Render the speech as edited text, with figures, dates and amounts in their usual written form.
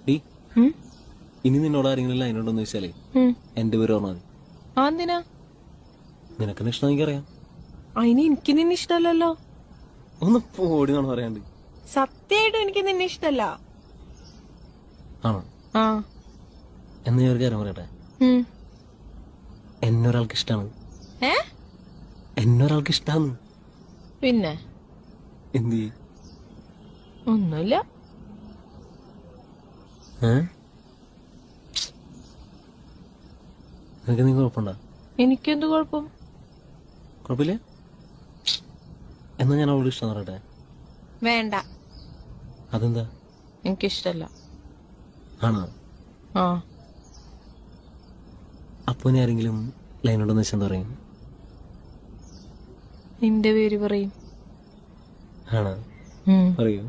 D ഇനി നിന്നോട് ആരെങ്കിലും ലൈനുണ്ടോന്ന് ചോദിച്ചാലേ എന്റെ പേര് പറഞ്ഞാൽ മതി. എന്തിനാ? നിനക്കെന്നെ ഇഷ്ടം എനിക്കറിയാം. അതിന് എനിക്ക് നിന്നെ ഇഷ്ടമല്ലല്ലോ. ഒന്ന് പോടി എന്നാണ് പറയാണ്ട്. സത്യമായിട്ടും എനിക്ക് നിന്നെ ഇഷ്ടല്ല. ആണോ? ആ എന്ന് ഞാൻ ഒരു കാര്യം പറയട്ടെ, എന്നൊരാൾക്ക് ഇഷ്ടാണ്. എന്നൊരാൾക്ക് ഇഷ്ടാന്ന്. പിന്നെ എന്ത്? ഒന്നുമില്ല. നിനക്ക് നീ കുഴപ്പമുണ്ടോ? എനിക്കെന്ത് കുഴപ്പം? കുഴപ്പമില്ല. എന്നാ ഞാൻ അവളോട് ഇഷ്ടം പറയട്ടെ. വേണ്ട. അതെന്താ? എനിക്കിഷ്ടല്ല. ആണോ? ആ അപ്പൊ ഇനി ആരെങ്കിലും ലൈനുണ്ടെന്ന് വെച്ചാൽ എന്താ പറയും? നിന്റെ പേര് പറയും. ആണോ? പറയൂ.